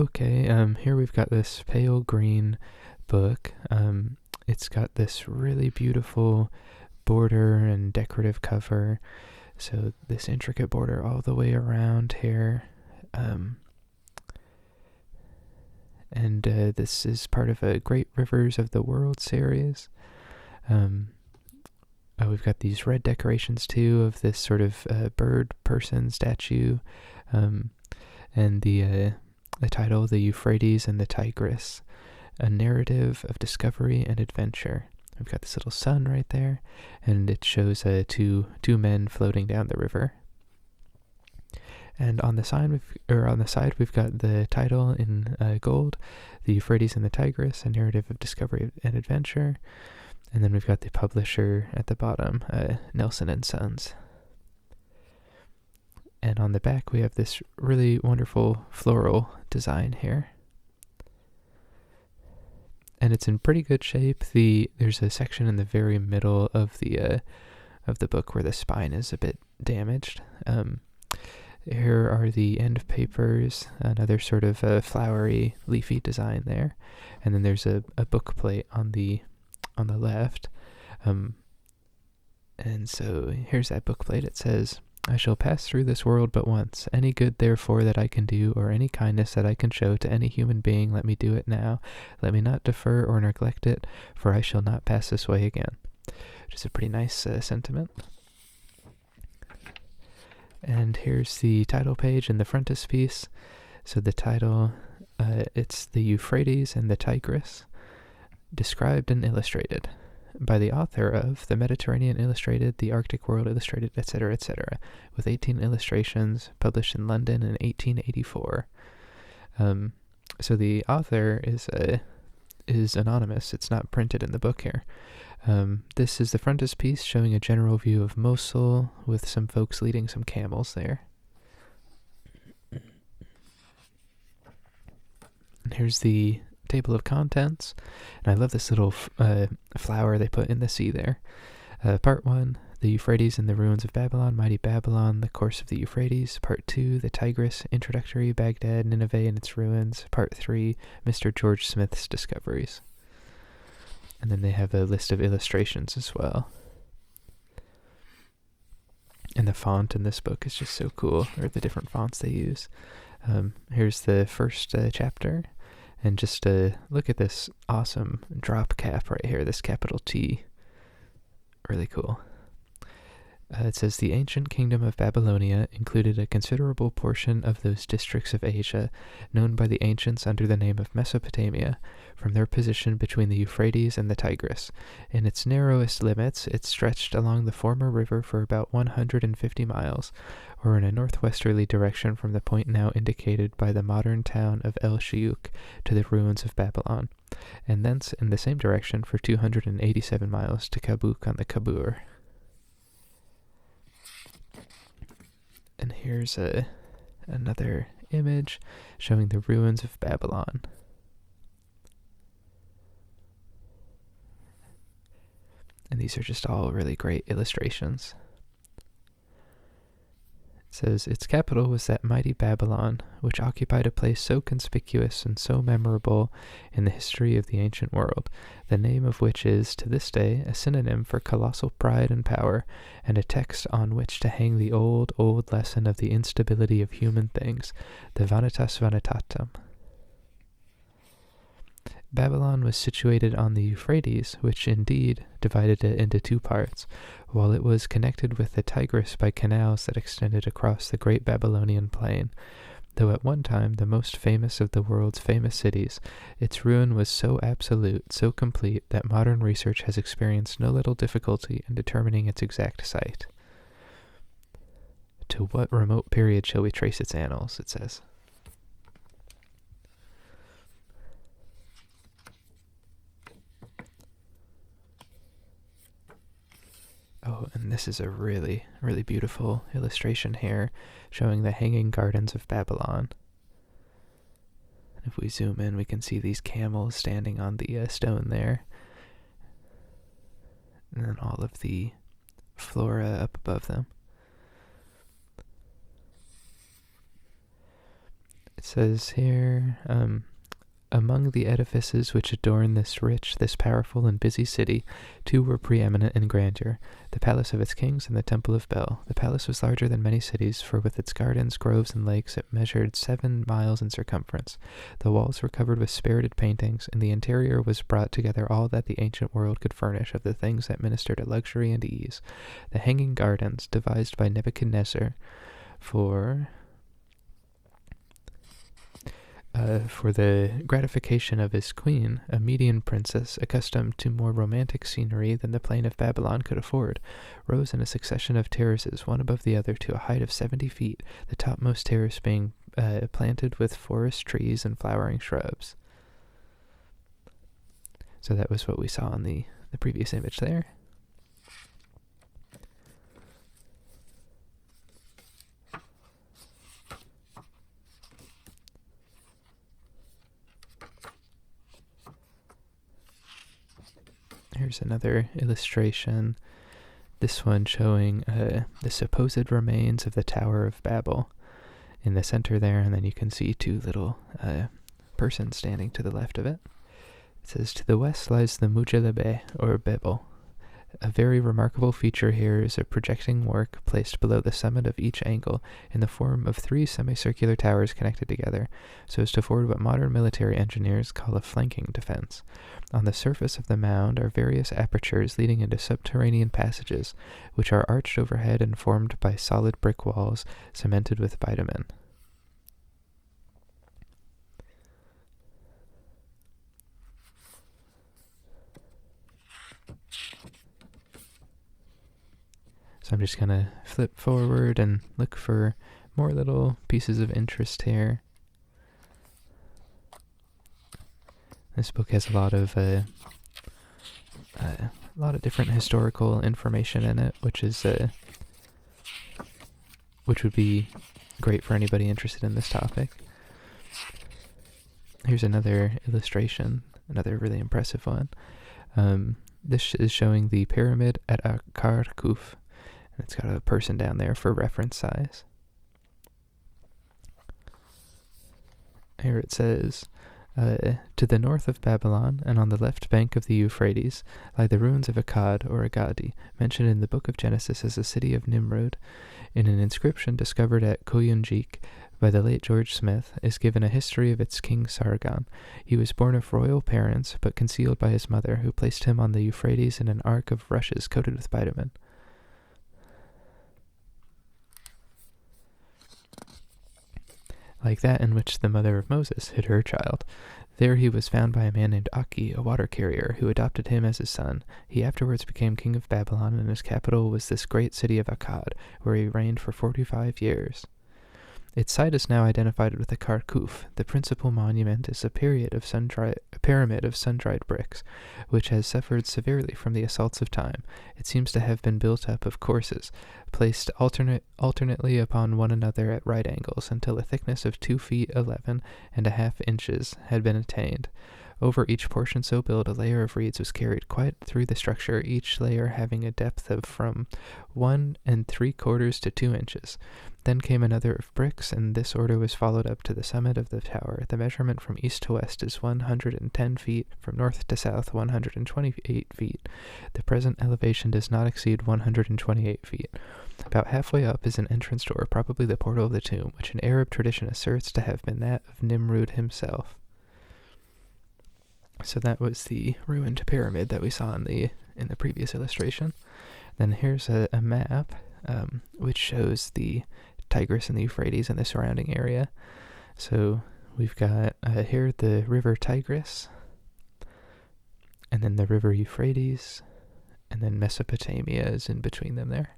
Okay, here we've got this pale green book. It's got this really beautiful border and decorative cover. So this intricate border all the way around here. And this is part of a Great Rivers of the World series. We've got these red decorations too of this sort of bird person statue. And the title, The Euphrates and the Tigris, a narrative of discovery and adventure. We've got this little sun right there, and it shows two men floating down the river. And on the side, we've got the title in gold, The Euphrates and the Tigris, a narrative of discovery and adventure. And then we've got the publisher at the bottom, Nelson and Sons. And on the back, we have this really wonderful floral design here. And it's in pretty good shape. There's a section in the very middle of the book where the spine is a bit damaged. Here are the end papers, another sort of flowery, leafy design there. And then there's a book plate on the left. And so here's that book plate. It says, "I shall pass through this world but once. Any good, therefore, that I can do, or any kindness that I can show to any human being, let me do it now. Let me not defer or neglect it, for I shall not pass this way again." Which is a pretty nice sentiment. And here's the title page in the frontispiece. So the title, it's The Euphrates and the Tigris, described and illustrated by the author of The Mediterranean Illustrated, The Arctic World Illustrated, etc., etc., with 18 illustrations, published in London in 1884. So the author is anonymous. It's not printed in the book here. This is the frontispiece showing a general view of Mosul with some folks leading some camels there. And here's the table of contents, and I love this little flower they put in the sea there. Part 1, the Euphrates and the ruins of Babylon, mighty Babylon, the course of the Euphrates. Part 2, the Tigris, introductory, Baghdad, Nineveh and its ruins. Part 3, Mr. George Smith's discoveries. And then they have a list of illustrations as well. And the font in this book is just so cool, or the different fonts they use. Here's the first chapter. And just look at this awesome drop cap right here, this capital T. Really cool. It says, "The ancient kingdom of Babylonia included a considerable portion of those districts of Asia known by the ancients under the name of Mesopotamia, from their position between the Euphrates and the Tigris. In its narrowest limits, it stretched along the former river for about 150 miles, or in a northwesterly direction from the point now indicated by the modern town of El Shiyuk to the ruins of Babylon, and thence in the same direction for 287 miles to Kabuk on the Kabur." And here's another image showing the ruins of Babylon. And these are just all really great illustrations. It says, "Its capital was that mighty Babylon, which occupied a place so conspicuous and so memorable in the history of the ancient world, the name of which is, to this day, a synonym for colossal pride and power, and a text on which to hang the old lesson of the instability of human things, the vanitas vanitatum." Babylon was situated on the Euphrates, which indeed divided it into two parts, while it was connected with the Tigris by canals that extended across the great Babylonian plain. Though at one time the most famous of the world's famous cities, its ruin was so absolute, so complete, that modern research has experienced no little difficulty in determining its exact site. "To what remote period shall we trace its annals?" it says. Oh, and this is a really, really beautiful illustration here showing the Hanging Gardens of Babylon. If we zoom in, we can see these camels standing on the stone there. And then all of the flora up above them. It says here, among the edifices which adorn this rich, this powerful and busy city, two were preeminent in grandeur, the palace of its kings and the temple of Bel. The palace was larger than many cities, for with its gardens, groves, and lakes it measured 7 miles in circumference. The walls were covered with spirited paintings, and the interior was brought together all that the ancient world could furnish of the things that ministered to luxury and ease. The hanging gardens, devised by Nebuchadnezzar for the gratification of his queen, a Median princess accustomed to more romantic scenery than the plain of Babylon could afford, rose in a succession of terraces, one above the other, to a height of 70 feet, the topmost terrace being planted with forest trees and flowering shrubs. So that was what we saw in the previous image there. Here's another illustration, this one showing the supposed remains of the Tower of Babel in the center there, and then you can see 2 little persons standing to the left of it. It says, to the west lies the Mujalabe, or Babel. A very remarkable feature here is a projecting work placed below the summit of each angle in the form of 3 semicircular towers connected together, so as to afford what modern military engineers call a flanking defense. On the surface of the mound are various apertures leading into subterranean passages, which are arched overhead and formed by solid brick walls cemented with bitumen. So I'm just going to flip forward and look for more little pieces of interest here. This book has a lot of different historical information in it, which would be great for anybody interested in this topic. Here's another illustration, another really impressive one. This is showing the pyramid at Akarkuf. And it's got a person down there for reference size. Here it says, to the north of Babylon, and on the left bank of the Euphrates, lie the ruins of Akkad or Agadi, mentioned in the book of Genesis as a city of Nimrod. In an inscription discovered at Koyunjik by the late George Smith is given a history of its king Sargon. He was born of royal parents, but concealed by his mother, who placed him on the Euphrates in an ark of rushes coated with bitumen. Like that in which the mother of Moses hid her child. There he was found by a man named Aki, a water carrier, who adopted him as his son. He afterwards became king of Babylon, and his capital was this great city of Akkad, where he reigned for 45 years. Its site is now identified with the Karkuf. The principal monument is a pyramid of sun-dried bricks, which has suffered severely from the assaults of time. It seems to have been built up of courses, placed alternately upon one another at right angles, until a thickness of 2 feet 11.5 inches had been attained. Over each portion so built, a layer of reeds was carried quite through the structure, each layer having a depth of from 1 3/4 to 2 inches. Then came another of bricks, and this order was followed up to the summit of the tower. The measurement from east to west is 110 feet, from north to south 128 feet. The present elevation does not exceed 128 feet. About halfway up is an entrance door, probably the portal of the tomb, which an Arab tradition asserts to have been that of Nimrod himself. So that was the ruined pyramid that we saw in the previous illustration. Then here's a map which shows the Tigris and the Euphrates and the surrounding area. So we've got here the river Tigris, and then the river Euphrates, and then Mesopotamia is in between them there.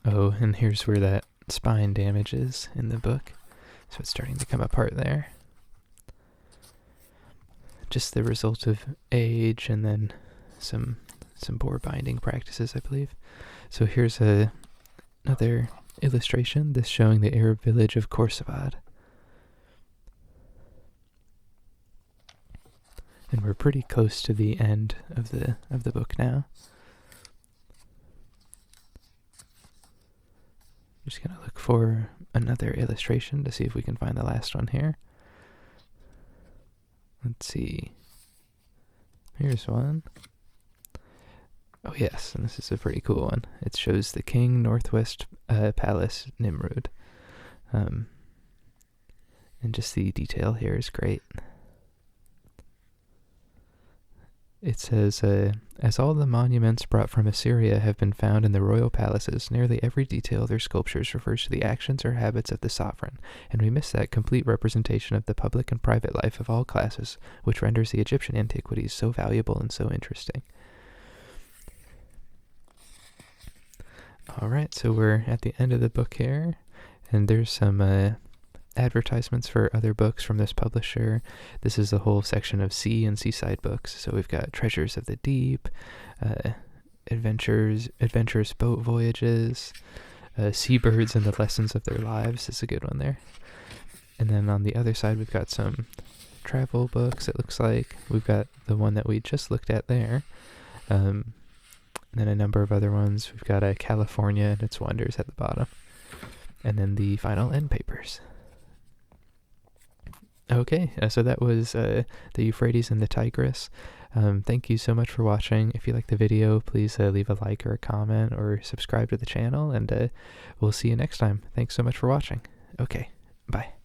Oh, and here's where that spine damage is in the book. So it's starting to come apart there. Just the result of age and then some poor binding practices, I believe. So here's another illustration, this showing the Arab village of Khorsabad. And we're pretty close to the end of the book now. Just gonna look for another illustration to see if we can find the last one here. Let's see. Here's one. Oh yes, and this is a pretty cool one. It shows the king, northwest palace, Nimrod. And just the detail here is great. It says, as all the monuments brought from Assyria have been found in the royal palaces, nearly every detail of their sculptures refers to the actions or habits of the sovereign, and we miss that complete representation of the public and private life of all classes, which renders the Egyptian antiquities so valuable and so interesting. Alright, so we're at the end of the book here, and there's some advertisements for other books from this publisher. This is a whole section of sea and seaside books. So we've got Treasures of the Deep, adventurous boat voyages, seabirds and the lessons of their lives is a good one there. And then on the other side we've got some travel books, it looks like. We've got the one that we just looked at there. And then a number of other ones. We've got California and its wonders at the bottom. And then the final end papers. Okay, so that was the Euphrates and the Tigris. Thank you so much for watching. If you liked the video, please leave a like or a comment or subscribe to the channel, and we'll see you next time. Thanks so much for watching. Okay, bye.